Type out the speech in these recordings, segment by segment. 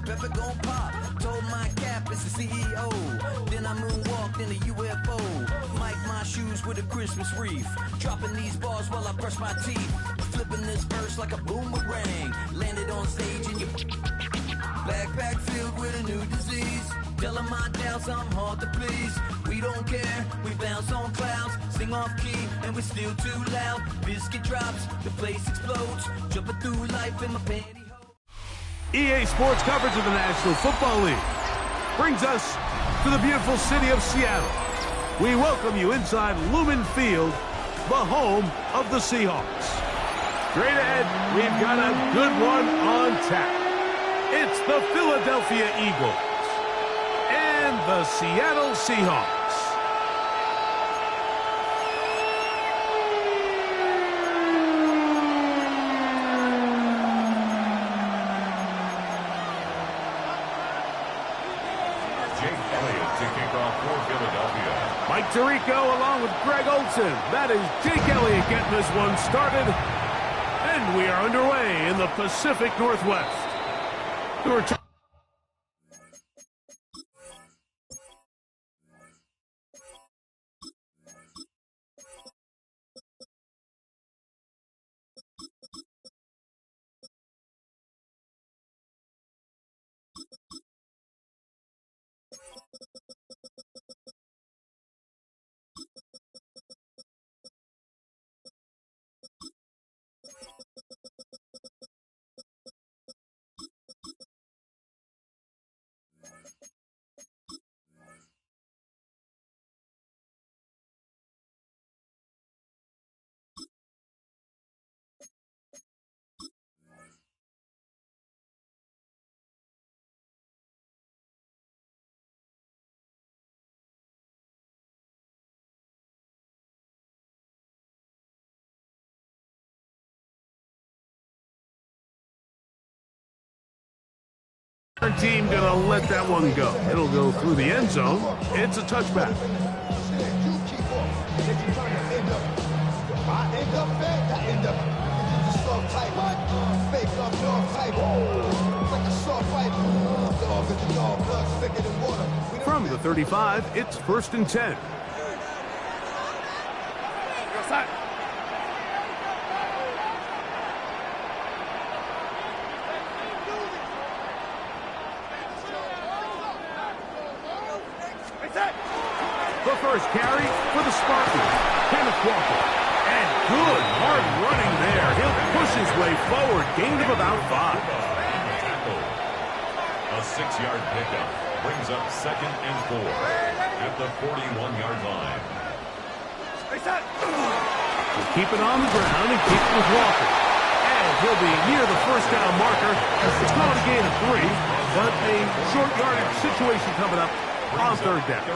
Pepper gon' pop. Told my cap it's the CEO. Then I moonwalked in a UFO. Mike my shoes with a Christmas wreath. Dropping these bars while I brush my teeth. Flipping this verse like a boomerang. Landed on stage in your backpack filled with a new disease. Tell them my doubts, I'm hard to please. We don't care, we bounce on clouds. Sing off key, and we're still too loud. Biscuit drops, the place explodes. Jumping through life in my pantyhose. EA Sports coverage of the National Football League brings us to the beautiful city of Seattle. We welcome you inside Lumen Field, the home of the Seahawks. Straight ahead, we've got a good one on tap. It's the Philadelphia Eagles and the Seattle Seahawks. Mike Tirico along with Greg Olson. That is Jake Elliott getting this one started. And we are underway in the Pacific Northwest. Our team gonna let that one go. It'll go through the end zone. It's a touchback. From the 35, it's 1st and 10. The first carry for the Spartans, Kenneth Walker. And good hard running there. He'll push his way forward. Gain of about 5. A 6-yard pickup brings up 2nd and 4 at the 41-yard line. We'll keep it on the ground and keep it with Walker. And he'll be near the first down marker. It's not a gain of 3, but a short yardage situation coming up on 3rd down.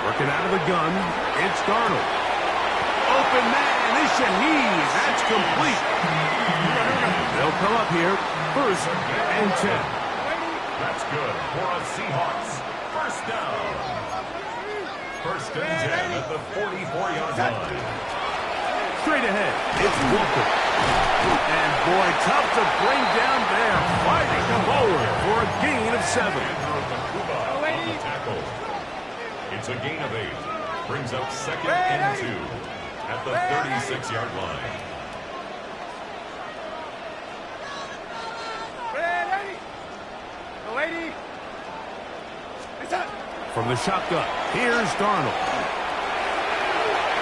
Working out of the gun, it's Darnold. Open man, is Shaheed. That's complete. They'll come up here, 1st and 10. That's good for a Seahawks. 1st down. 1st and 10 at the 44-yard line. Straight ahead, it's Walker. And boy, tough to bring down there. Fighting forward for a gain of 7. It's a gain of 8. Brings up 2nd and 2 at the 36-yard line. From the shotgun, here's Darnold.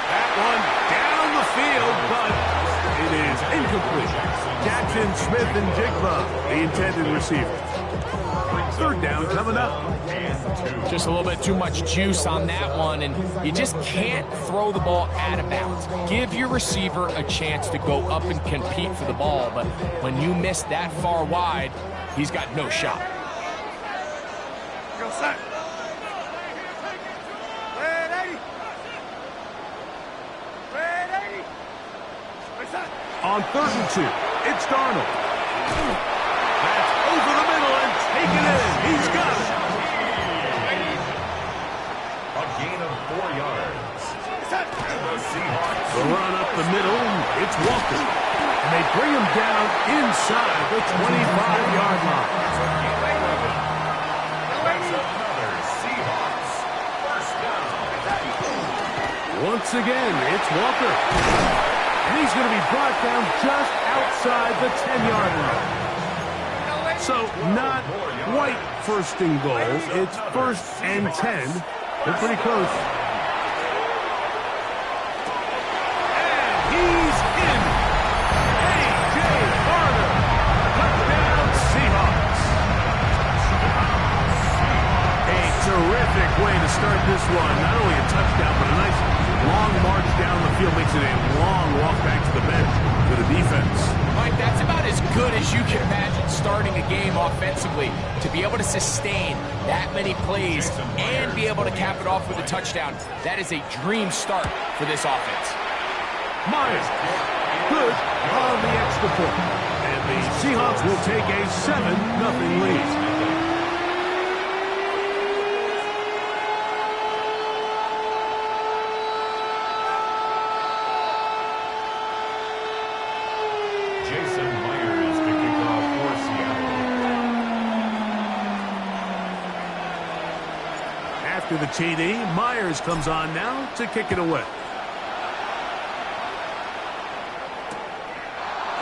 That one down the field, but it is incomplete. Jackson, Smith, and Jigba, the intended receiver. 3rd down coming up. Just a little bit too much juice on that one, and you just can't throw the ball out of bounds. Give your receiver a chance to go up and compete for the ball, but when you miss that far wide, he's got no shot. Go set. On 3rd and 2, it's Darnold. That over the middle and take it in. He's got it. A gain of 4 yards. And the Seahawks. The run up the middle, it's Walker. And they bring him down inside the 25-yard line. That's another Seahawks first down. Once again, it's Walker. And he's going to be brought down just outside the 10-yard line. So not quite first and goal. It's 1st and 10. They're pretty close. And he's in. A.J. Barter. Touchdown Seahawks. A terrific way to start this one. Not only a touchdown, but a nice long march down the field. Makes it a long walk back to the bench for the defense. Mike, that's about as good as you can imagine starting a game offensively. To be able to sustain that many plays and be able to cap it off with a touchdown, that is a dream start for this offense. Myers, good on the extra point. And the Seahawks will take a 7-0 lead. After the TD, Myers comes on now to kick it away.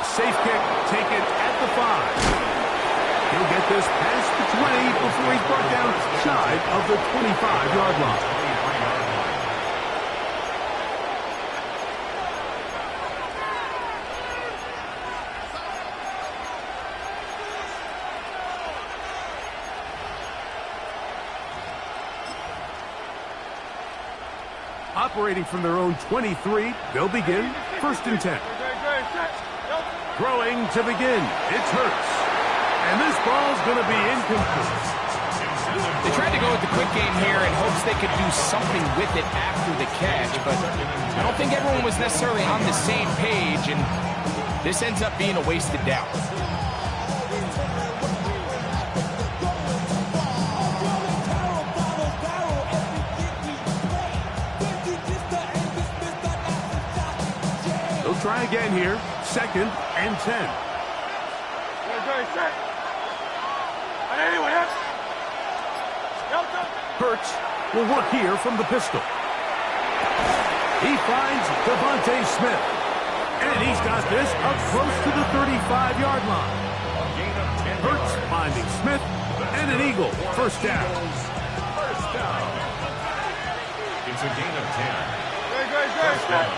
A safe kick taken at the 5. He'll get this past the 20 before he's brought down shy of the 25-yard line. Operating from their own 23, they'll begin 1st and 10. Throwing to begin, it's Hurts. And this ball's going to be incomplete. They tried to go with the quick game here in hopes they could do something with it after the catch, but I don't think everyone was necessarily on the same page, and this ends up being a wasted down. Try again here, 2nd and 10. Hurts will work here from the pistol. He finds Devontae Smith. And he's got this up close to the 35-yard line. Hurts finding Smith, and an Eagle, 1st down. It's a gain of 10. First down.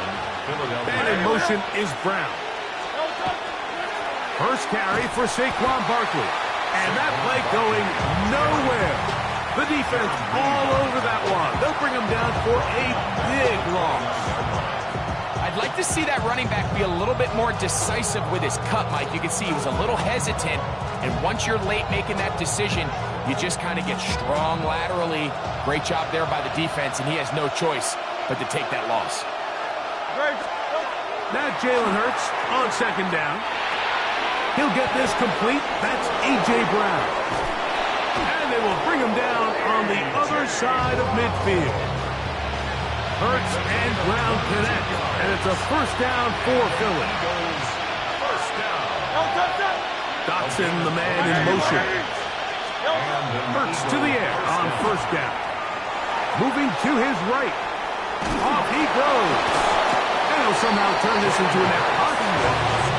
And in motion is Brown. First carry for Saquon Barkley. And that play going nowhere. The defense all over that one. They'll bring him down for a big loss. I'd like to see that running back be a little bit more decisive with his cut, Mike. You can see he was a little hesitant. And once you're late making that decision, you just kind of get strong laterally. Great job there by the defense, and he has no choice but to take that loss. Now Jalen Hurts on 2nd down. He'll get this complete. That's A.J. Brown. And they will bring him down on the other side of midfield. Hurts and Brown connect. And it's a 1st down for Philly. First down. Dotson, the man in motion. Hurts to the air on 1st down. Moving to his right. Off he goes. And he'll somehow turn this into an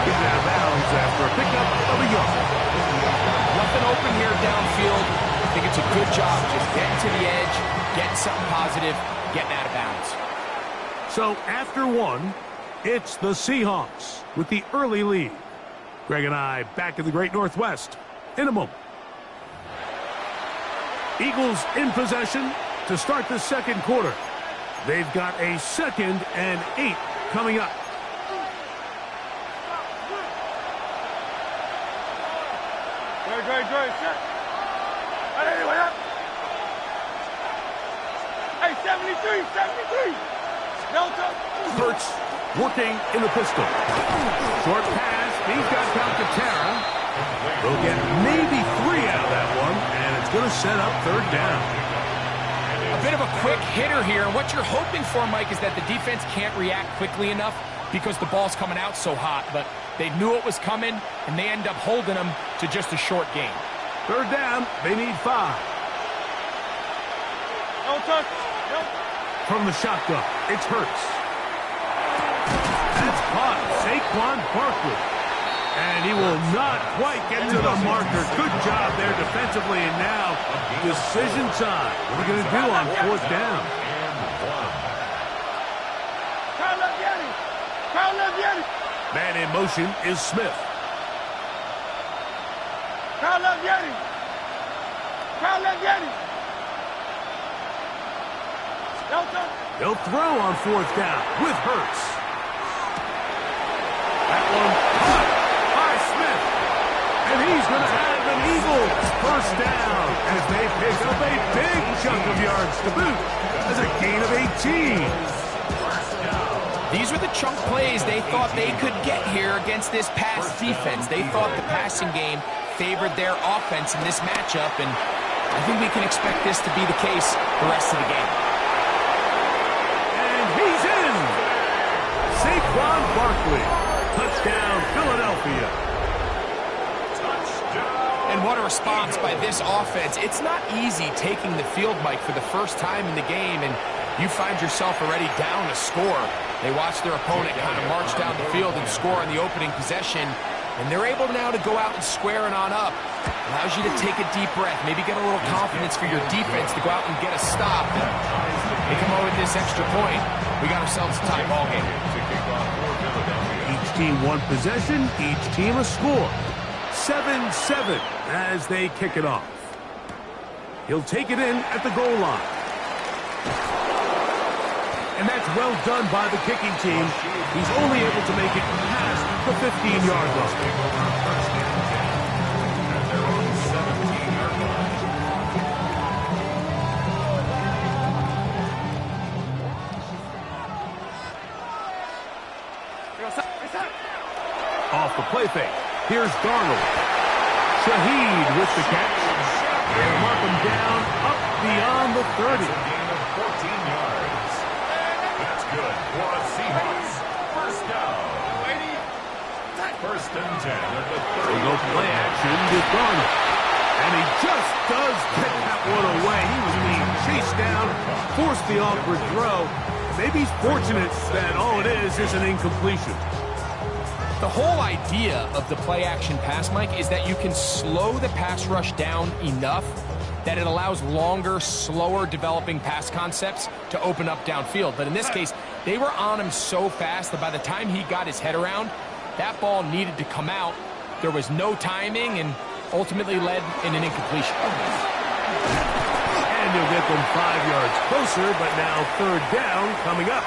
get it out of bounds after a pickup of a yard. Nothing open here downfield. I think it's a good job just getting to the edge, getting something positive, getting out of bounds. So after 1, it's the Seahawks with the early lead. Greg and I back in the Great Northwest in a moment. Eagles in possession to start the 2nd quarter. They've got a 2nd and 8 coming up. Hey, 73. Hurts working in the pistol. Short pass. He's got Calcaterra. They'll get maybe set up third down. A bit of a quick hitter here, and what you're hoping for, Mike, is that the defense can't react quickly enough because the ball's coming out so hot, but they knew it was coming, and they end up holding them to just a short gain. Third down, they need 5. No touch. No. From the shotgun, it's Hurts. That's caught, Saquon Barkley. And he will not quite get to the marker. Good job there defensively, and now decision time. What are you going to do on fourth down? Man in motion is Smith. They'll throw on fourth down with Hurts. That one caught by Smith. And he's going to have an Eagles first down as they pick up a big chunk of yards to boot as a gain of 18. These were the chunk plays they thought they could get here against this pass defense. They thought the passing game favored their offense in this matchup, and I think we can expect this to be the case the rest of the game. And he's in! Saquon Barkley. Touchdown, Philadelphia. And what a response by this offense. It's not easy taking the field, Mike, for the first time in the game, and you find yourself already down a score. They watch their opponent kind of march down the field and score on the opening possession, and they're able now to go out and square it on up. Allows you to take a deep breath, maybe get a little confidence for your defense to go out and get a stop. And they come over with this extra point. We got ourselves a tie ball game. Each team one possession, each team a score. 7-7 as they kick it off. He'll take it in at the goal line. And that's well done by the kicking team. He's only able to make it past the 15-yard line. Off the play fake. Here's Darnold. Shaheed with the catch. They'll mark him down up beyond the 30. Gain of 14 yards. That's good for a Seahawks. First down. First and 10 at the 30. They go play action with Darnold. And he just does get that one away. He was being chased down, forced the awkward throw. Maybe he's fortunate that all it is an incompletion. The whole idea of the play-action pass, Mike, is that you can slow the pass rush down enough that it allows longer, slower developing pass concepts to open up downfield. But in this case, they were on him so fast that by the time he got his head around, that ball needed to come out. There was no timing and ultimately led in an incompletion. And you'll get them 5 yards closer, but now third down coming up.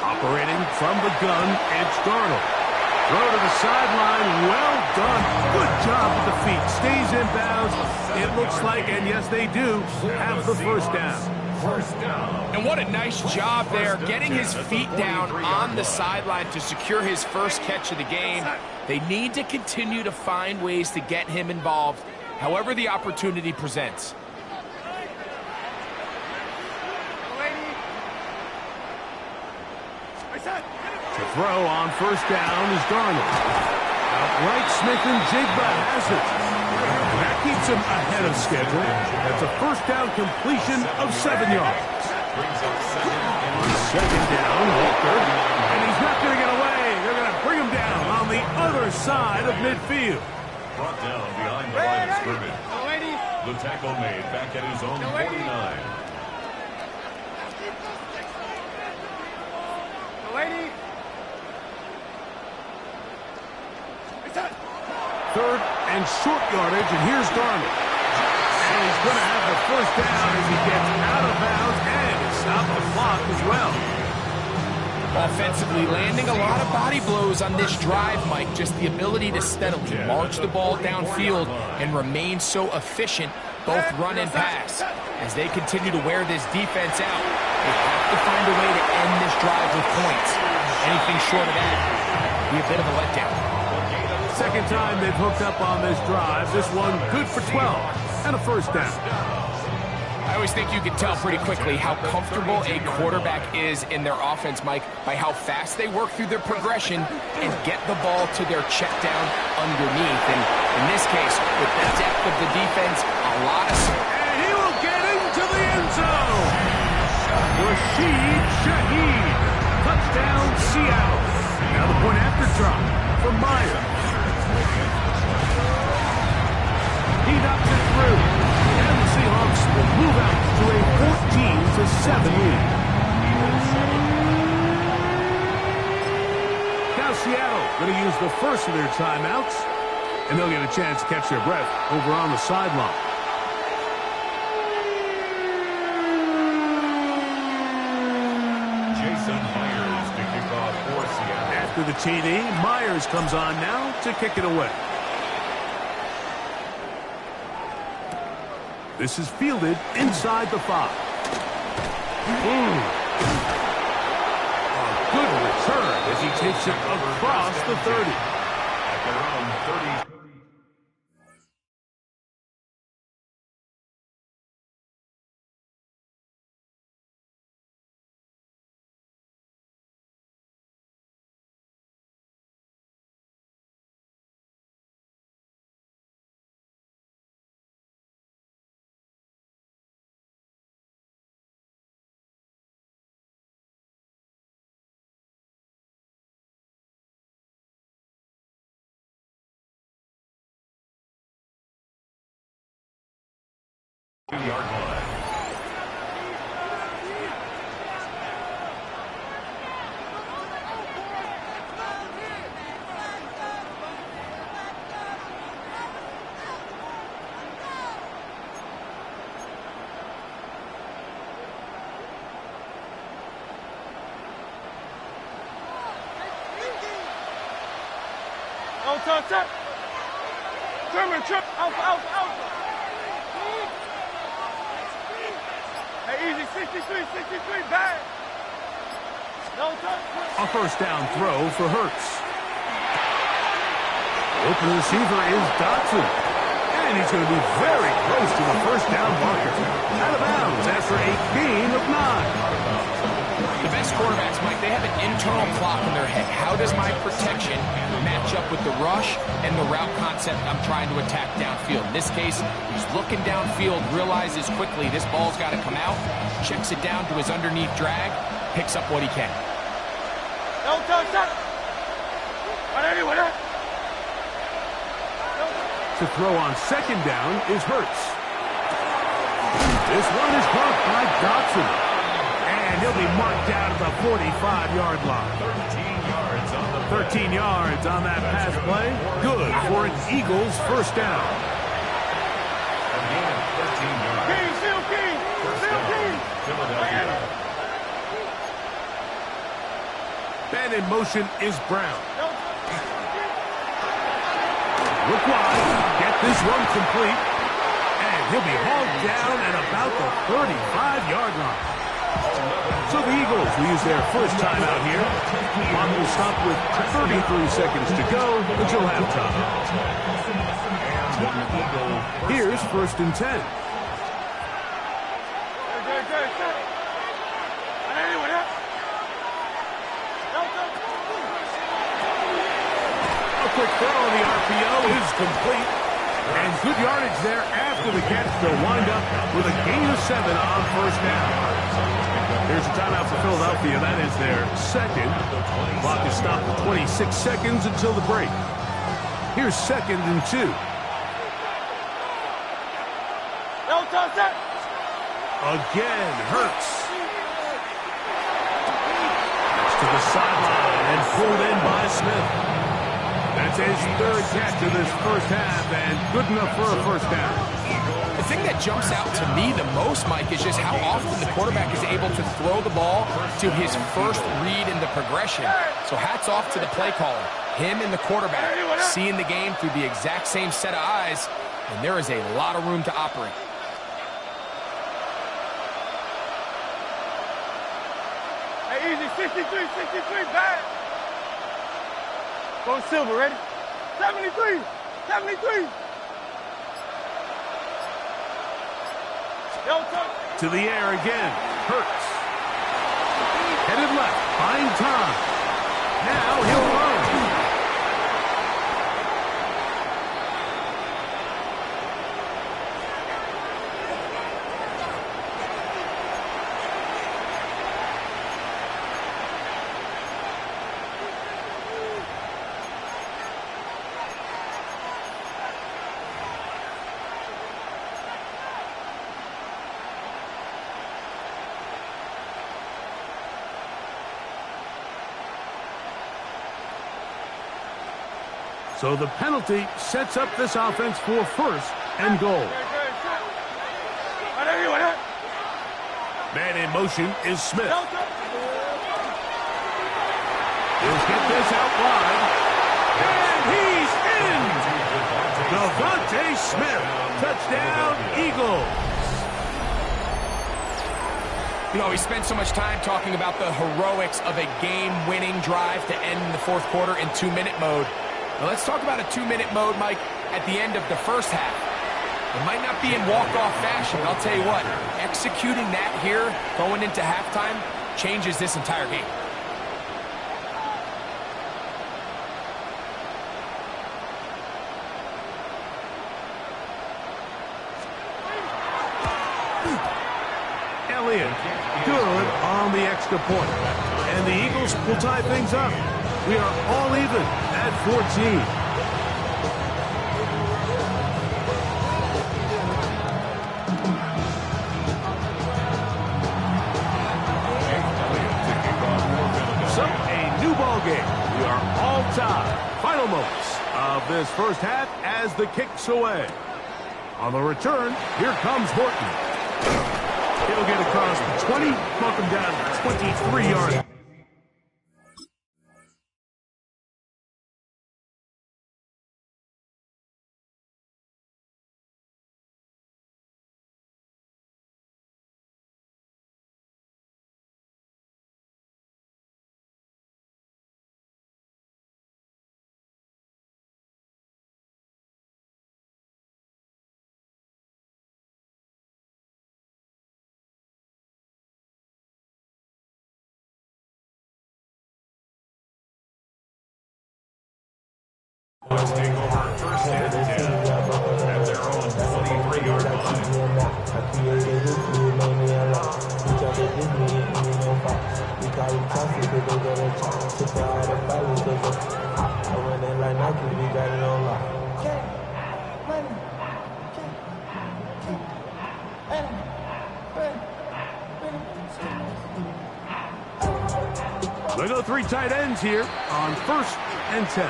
Operating from the gun, it's Darnold. Throw to the sideline, well done. Good job with the feet. Stays in bounds. It looks like, and yes they do, have the first down. And what a nice job there, getting his feet down on the sideline to secure his first catch of the game. They need to continue to find ways to get him involved, however the opportunity presents. To throw on first down is Darnold. Outright Smith and Jigba has it. That keeps him ahead of schedule. That's a first down completion of 7 yards. On second down, Walker. And he's not going to get away. They're going to bring him down on the other side of midfield. Brought down behind the line of scrimmage. The tackle made back at his own 49. Third and short yardage, and here's Darnold. And he's going to have the first down as he gets out of bounds and stop the clock as well. Ball Offensively, landing a lot of body blows on this drive, Mike. Just the ability to steadily march the ball downfield and remain so efficient, both run and pass. As they continue to wear this defense out, they have to find a way to end this drive with points. Anything short of that would be a bit of a letdown. Second time they've hooked up on this drive. This one good for 12 and a first down. I always think you can tell pretty quickly how comfortable a quarterback is in their offense, Mike, by how fast they work through their progression and get the ball to their check down underneath. And in this case, with the depth of the defense, a lot of... And he will get into the end zone. Rashid Shaheed. Touchdown, Seattle. Now the point after drop for Myers. He knocks it through. And the Seahawks will move out to a 14-7 lead. Now Seattle going to use the first of their timeouts, and they'll get a chance to catch their breath over on the sideline. Jason Myers to kick off for Seattle. After the TD, Myers comes on now to kick it away. This is fielded inside the 5. A good return as he takes it across the 30. At their own 30. Yard line. Don't touch it. German trip. Out. Hey, easy. 63, bad. No touch. A first down throw for Hurts. Open receiver is Dotson. And he's going to be very close to the first down marker. Out of bounds after a gain of 9. The best quarterbacks, Mike, they have an internal clock in their head. How does my protection match up with the rush and the route concept I'm trying to attack downfield? In this case, he's looking downfield, realizes quickly this ball's got to come out, checks it down to his underneath drag, picks up what he can. Don't touch it. To throw on second down is Hurts. This one is caught by Dotson. And he'll be marked down at the 45-yard line. 13 yards on that pass play. Good for an Eagles first down. Again, 13 yards. King. Philadelphia. And in motion is Brown. Look wide. Get this one complete. And he'll be hauled down at about the 35-yard line. So the Eagles will use their first timeout here. Clock will stop with 33 seconds to go until halftime. Here's first and 10. A quick throw on the RPO is complete. And good yardage there after the catch. They'll wind up with a gain of 7 on first down. Here's a timeout for Philadelphia. That is their second. Clock is stopped at 26 seconds until the break. Here's second and 2. Don't touch it. Again, Hurts. That's to the sideline and pulled in by Smith. That's his third catch of this first half and good enough for a first down. The thing that jumps out to me the most, Mike, is just how often the quarterback is able to throw the ball to his first read in the progression. So hats off to the play caller. Him and the quarterback seeing the game through the exact same set of eyes, and there is a lot of room to operate. Hey, easy, 63, bad. Go silver, ready? 73, 73. To the air again. Hurts. Headed left. Buying time. Now he'll run. So the penalty sets up this offense for first and goal. Man in motion is Smith. He'll get this out wide. And he's in! Devontae Smith. Touchdown, Eagles. You know, we spent so much time talking about the heroics of a game-winning drive to end the fourth quarter in 2-minute mode. Now let's talk about a 2-minute mode, Mike, at the end of the first half. It might not be in walk-off fashion, but I'll tell you what, executing that here, going into halftime, changes this entire game. Elliott, good on the extra point. And the Eagles will tie things up. We are all even at 14. So, a new ball game. We are all tied. Final moments of this first half as the kick's away. On the return, here comes Horton. He'll get across the 20, knock him down to 23 yards. Let's take over first and 10 at their own 23-yard line. They go three tight ends here on first and 10.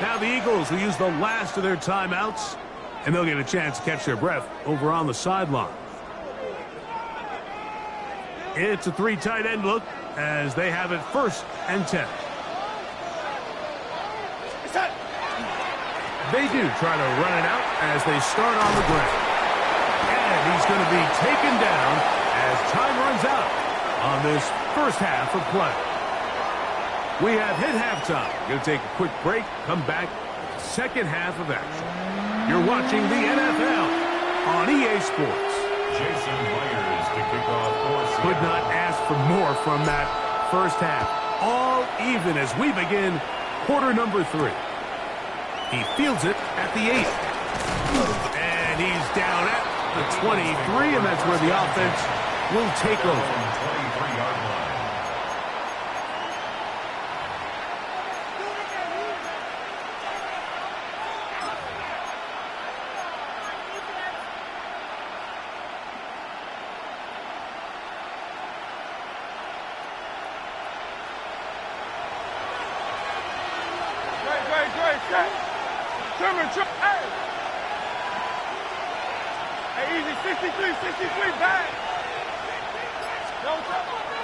Now the Eagles will use the last of their timeouts, and they'll get a chance to catch their breath over on the sideline. It's a three tight end look as they have it first and 10. They do try to run it out as they start on the ground. And he's going to be taken down as time runs out on this first half of play. We have hit halftime. Going to take a quick break, come back, second half of action. You're watching the NFL on EA Sports. Jason Myers to kick off for Seattle. Could not ask for more from that first half. All even as we begin quarter number 3. He fields it at the 8. And he's down at the 23, and that's where the offense will take over. 23-yard line. Hey, easy, 63, back.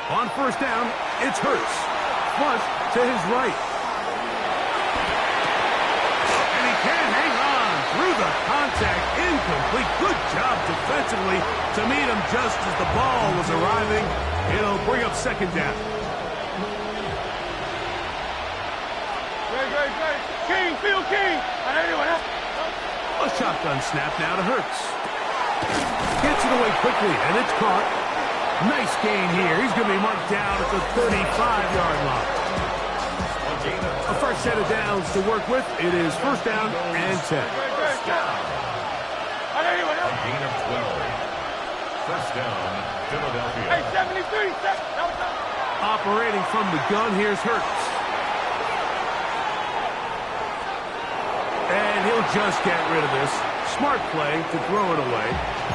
On first down, it's Hurts. Flush to his right. And he can't hang on through the contact. Incomplete. Good job defensively to meet him just as the ball was arriving. It'll bring up second down. Great. King, Field King. A shotgun snap now to Hurts. Gets it away quickly, and it's caught. Nice gain here. He's going to be marked down at the 35-yard line. A fresh set of downs to work with. It is first down and 10. A gain of 12. First down, Philadelphia. Hey, 73. Operating from the gun, here's Hurts. And he'll just get rid of this. Smart play to throw it away,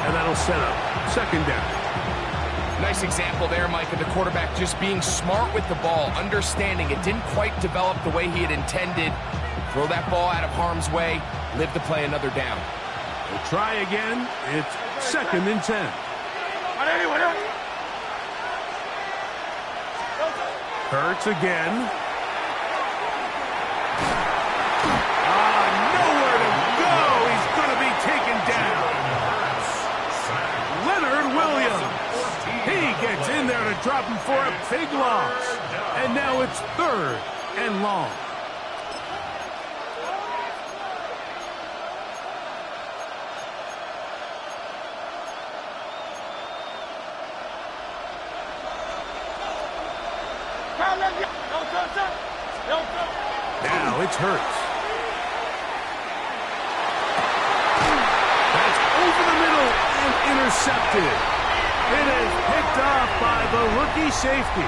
and that'll set up second down. Nice example there, Mike, of the quarterback just being smart with the ball, understanding it didn't quite develop the way he had intended. Throw that ball out of harm's way, live to play another down. We'll try again. It's second and 10. Hurts again. Nowhere to go. He's going to be taken down. Leonard Williams. He gets in there to drop him for a big loss. And now it's third and long. Now it's Hurts. That's over the middle and intercepted. It is picked off by the rookie safety.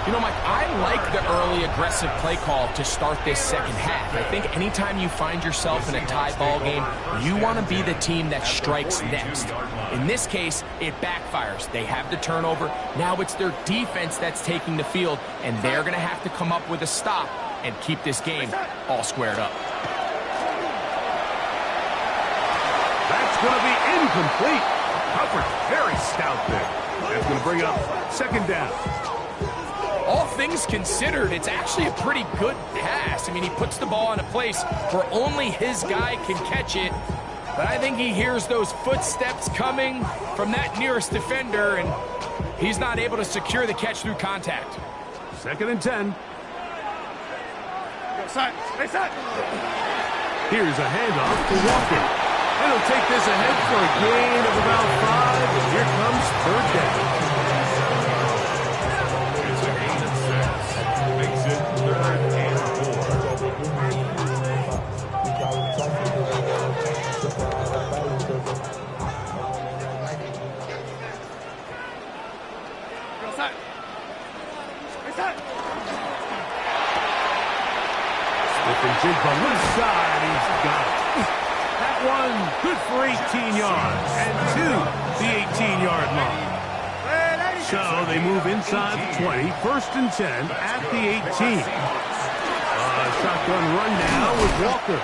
You know, Mike, I like the early aggressive play call to start this second half. I think anytime you find yourself in a tie ball game, you want to be the team that strikes next. In this case, it backfires. They have the turnover. Now it's their defense that's taking the field, and they're going to have to come up with a stop and keep this game all squared up. That's going to be incomplete. Coverage very stout there. That's going to bring up second down. All things considered, it's actually a pretty good pass. I mean, he puts the ball in a place where only his guy can catch it. But I think he hears those footsteps coming from that nearest defender, and he's not able to secure the catch through contact. Second and 10. Side. Here's a handoff to Walker. And he'll take this ahead for a gain of about 5. And here comes third down. It's a gain of 6. Makes it third and 4. And Jigba left side, he's got it. That one, good for 18 yards, and to the 18-yard line. So they move inside the 20, first and 10 at the 18. Shotgun run now with Walker,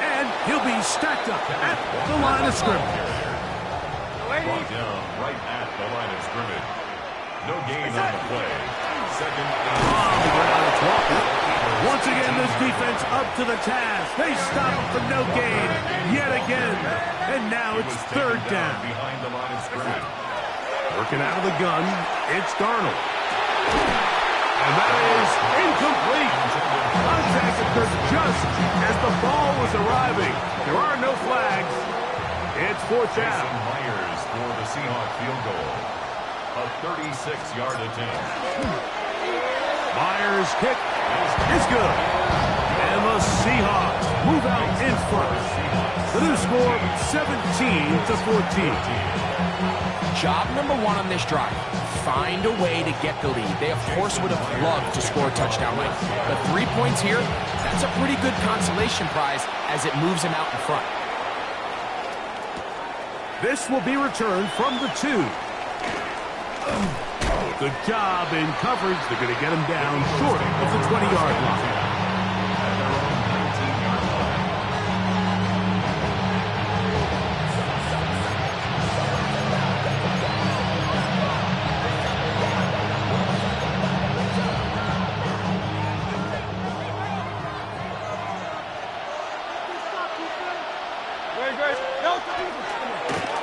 and he'll be stacked up at the line of scrimmage. Brought down right at the line of scrimmage. No gain on the play. Second and It's Walker. Once again, this defense up to the task. They stop him for no gain yet again. And now it's third down. behind the line of scrimmage. Working out of the gun, it's Darnold. And that is incomplete. Contact occurred just as the ball was arriving. There are no flags. It's fourth down. Myers for the Seahawks field goal. A 36-yard attempt. Myers' kick is good. And the Seahawks move out in front. The new score, 17-14. Job number one on this drive, find a way to get the lead. They, of course, would have loved to score a touchdown, Mike. But 3 points here, that's a pretty good consolation prize as it moves him out in front. This will be returned from the 2. Good job in coverage. They're going to get him down short of the 20-yard line.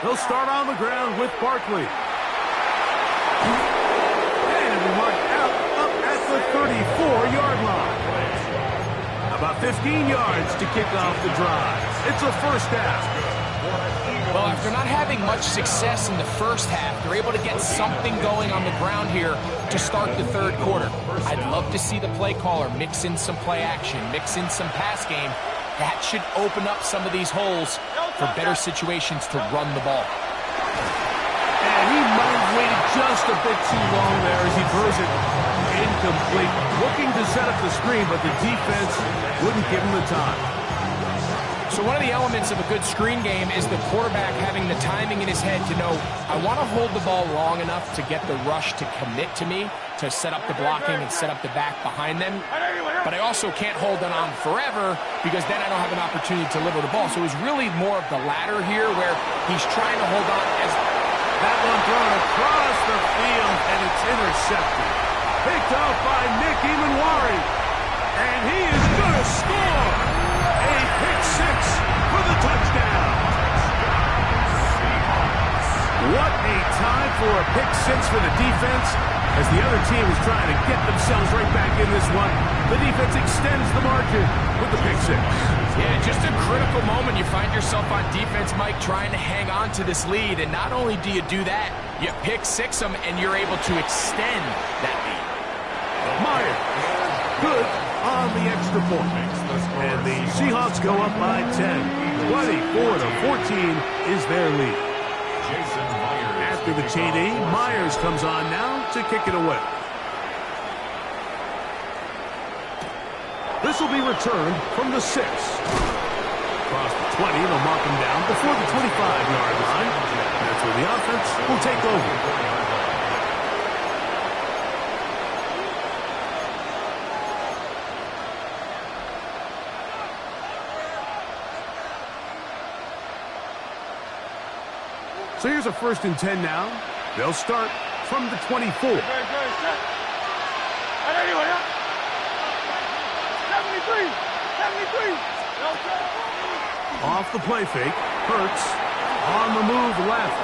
He'll start on the ground with Barkley. And marked out up at the 34-yard line. About 15 yards to kick off the drive. It's a first down. Well, after not having much success in the first half, they're able to get something going on the ground here to start the third quarter. I'd love to see the play caller mix in some play action, mix in some pass game. That should open up some of these holes for better situations to run the ball. And he might have waited just a bit too long there as he throws it incomplete. Looking to set up the screen, but the defense wouldn't give him the time. So one of the elements of a good screen game is the quarterback having the timing in his head to know, I want to hold the ball long enough to get the rush to commit to me, to set up the blocking and set up the back behind them. But I also can't hold it on forever because then I don't have an opportunity to deliver the ball. So it's really more of the latter here where he's trying to hold on as... That one thrown across the field, and it's intercepted. Picked off by Nick Emanwari. And he is going to score! A pick six for the touchdown. What a time for a pick six for the defense. As the other team is trying to get themselves right back in this one, the defense extends the margin with the pick six. Yeah, just a critical moment. You find yourself on defense, Mike, trying to hang on to this lead. And not only do you do that, you pick six them, and you're able to extend that lead. Myers, good on the extra point. And the Seahawks go up by 10. 24-14 is their lead. After the TD, Myers comes on now to kick it away. This will be returned from the 6. Across the 20, they'll mark him down before the 25-yard line. That's where the offense will take over. So here's a 1st and 10 now. They'll start from the 24. 73. 73. Off the play fake. Hurts on the move left.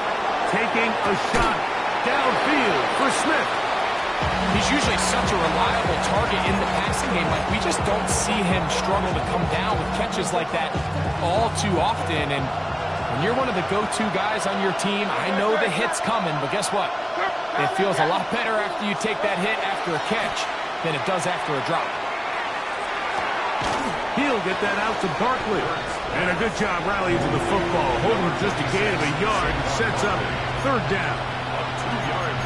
Taking a shot downfield for Smith. He's usually such a reliable target in the passing game. Like, we just don't see him struggle to come down with catches like that all too often. And when you're one of the go-to guys on your team, I know the hit's coming, but guess what? It feels a lot better after you take that hit after a catch than it does after a drop. He'll get that out to Barkley. And a good job rallying to the football. Holding just a gain of a yard and sets up 3rd down.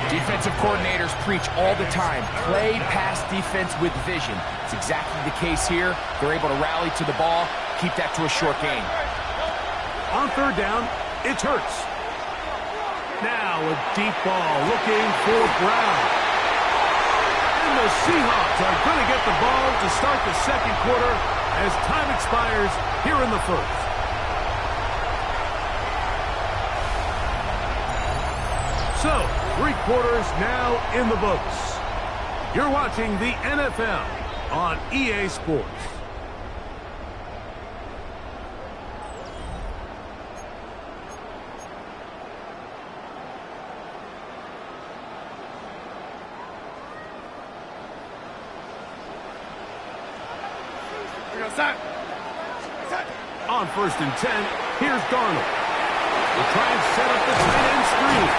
Defensive coordinators preach all the time, play pass defense with vision. It's exactly the case here. They're able to rally to the ball, keep that to a short gain. On 3rd down, it's Hurts. Now a deep ball looking for Brown. And the Seahawks are going to get the ball to start the 2nd quarter as time expires here in the 1st. So, 3 quarters now in the books. You're watching the NFL on EA Sports. On 1st and 10, here's Darnold. They'll try and set up the tight end screen.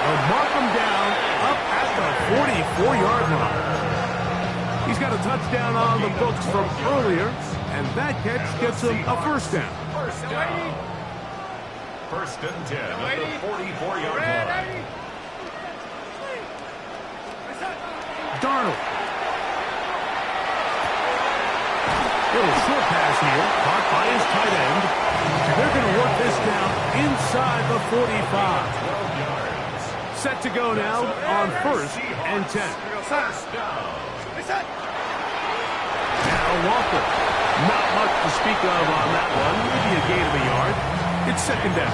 They'll mark him down up at the 44-yard line. He's got a touchdown on the books from earlier, and that catch gets him a 1st down. 1st and 10 at the 44-yard line. Darnold. Little short pass here, caught by his tight end. They're going to work this down inside the 45. Set to go now on 1st and 10. Now Walker. Not much to speak of on that one. Maybe a gain of a yard. It's 2nd down.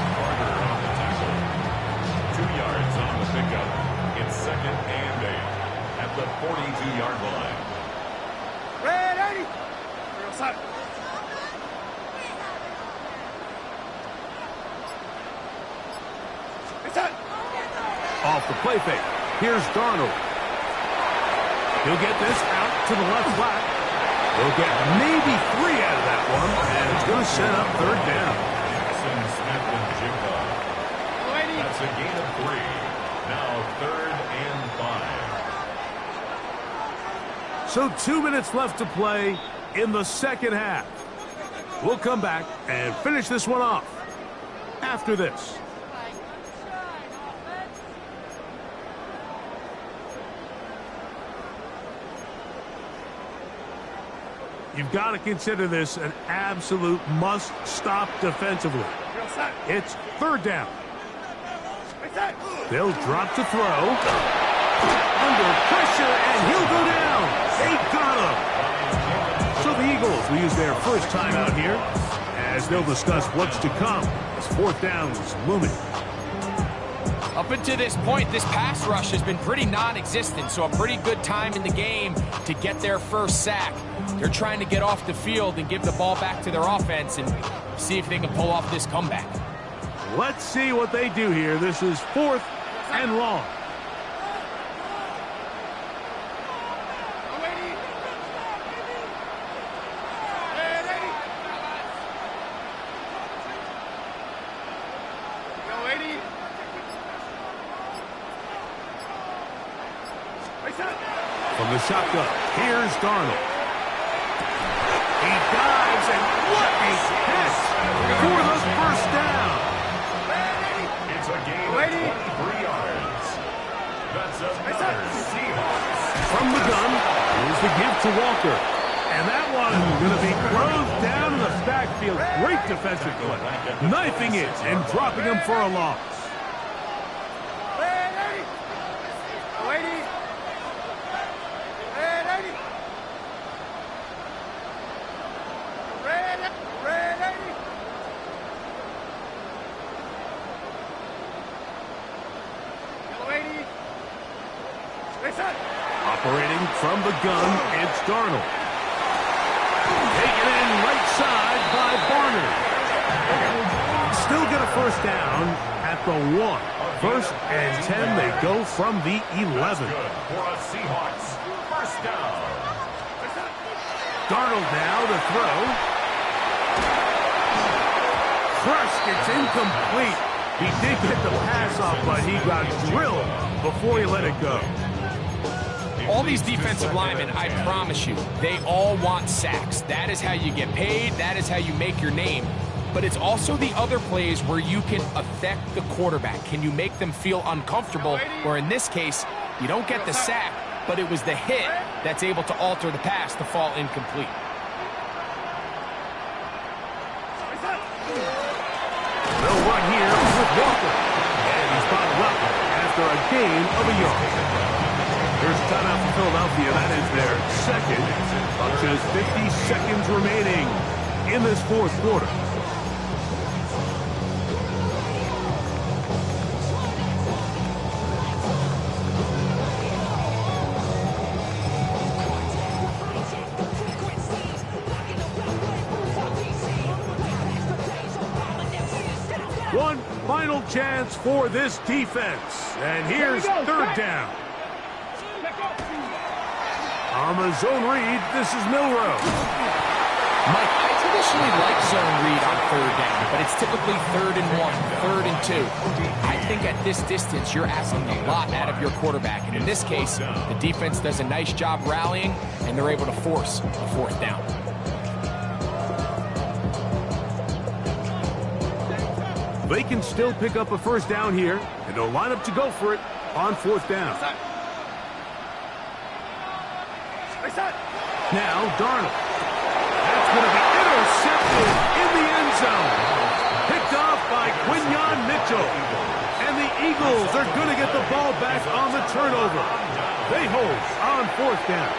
2 yards on the pickup. It's 2nd and 8 at the 42-yard line. off the play fake. Here's Darnold. He'll get this out to the left flat. He'll get maybe 3 out of that one, and it's going to set up third down. That's a gain of 3. Now 3rd and 5. So 2 minutes left to play in the second half. We'll come back and finish this one off after this. You've got to consider this an absolute must-stop defensively. It's third down. They'll drop to throw. Under pressure, and he'll go down. They got him. So the Eagles will use their first timeout here as they'll discuss what's to come as fourth down is looming. Up until this point, this pass rush has been pretty non-existent, so a pretty good time in the game to get their first sack. They're trying to get off the field and give the ball back to their offense and see if they can pull off this comeback. Let's see what they do here. This is 4th and long. From the shotgun, here's Darnold. He dives, and what a catch for the first down. It's a gain of 23 yards. That's another Seahawks. From the gun, here's the give to Walker. And that one going to be closed down in the backfield. Great defensive play. Knifing it and dropping him for a loss. Operating from the gun, it's Darnold. Taken in right side by Barner. Still get a first down at the 1. 1st and 10, they go from the 11. That's good for a Seahawks first down. Darnold now to throw. Crushed, it's incomplete. He did get the pass off, but he got drilled before he let it go. All these defensive linemen, I promise you, they all want sacks. That is how you get paid. That is how you make your name. But it's also the other plays where you can affect the quarterback. Can you make them feel uncomfortable? Or in this case, you don't get the sack, but it was the hit that's able to alter the pass to fall incomplete. No run here with Walker. And he's brought up after a gain of a yard. Here's a timeout for Philadelphia. That is their second. Just 50 seconds remaining in this fourth quarter. One final chance for this defense. And here's third down. On the zone read, this is Milrow. Mike, I traditionally like zone read on third down, but it's typically 3rd and 1, 3rd and 2. I think at this distance, you're asking a lot out of your quarterback. And in this case, the defense does a nice job rallying, and they're able to force a fourth down. They can still pick up a first down here, and they'll line up to go for it on fourth down. Now, Darnold. That's going to be intercepted in the end zone. Picked off by Quinyon Mitchell. And the Eagles are going to get the ball back on the turnover. They hold on fourth down.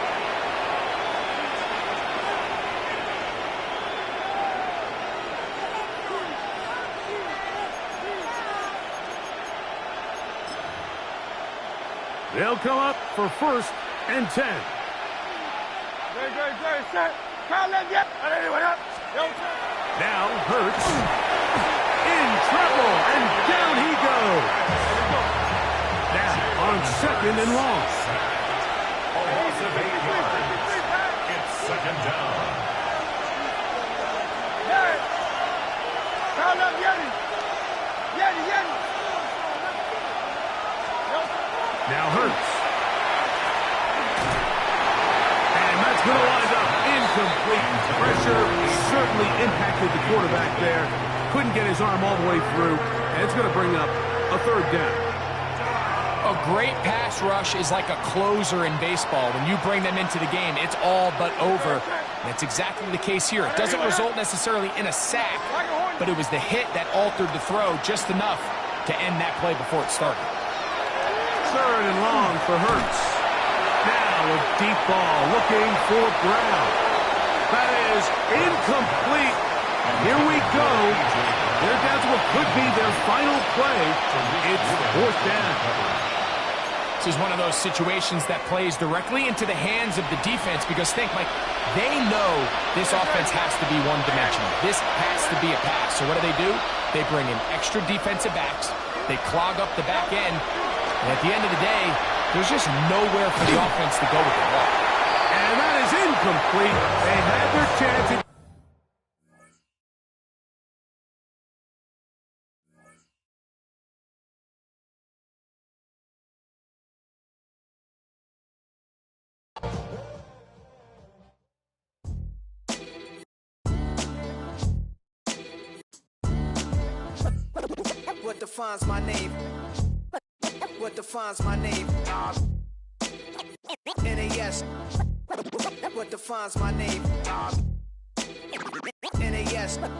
They'll come up for 1st and 10. Now Hurts in trouble, and down he goes. Now on 2nd and long. A loss of 8 yards. It's 2nd down. Count up, Yeti. Yeti. Now Hurts. And that's going to wind up incomplete. Pressure certainly impacted the quarterback there. Couldn't get his arm all the way through. And it's going to bring up a 3rd down. A great pass rush is like a closer in baseball. When you bring them into the game, it's all but over. And that's exactly the case here. It doesn't result necessarily in a sack, but it was the hit that altered the throw just enough to end that play before it started. 3rd and long for Hurts. Now a deep ball looking for Brown. That is incomplete. Here we go. They're down to what could be their final play. It's 4th down. This is one of those situations that plays directly into the hands of the defense because think, Mike, they know this offense has to be one-dimensional. This has to be a pass. So what do? They bring in extra defensive backs. They clog up the back end. And at the end of the day, there's just nowhere for the offense to go with the ball. And that is incomplete. They had their chance. What defines my name? What defines my name? NAS. What defines my name?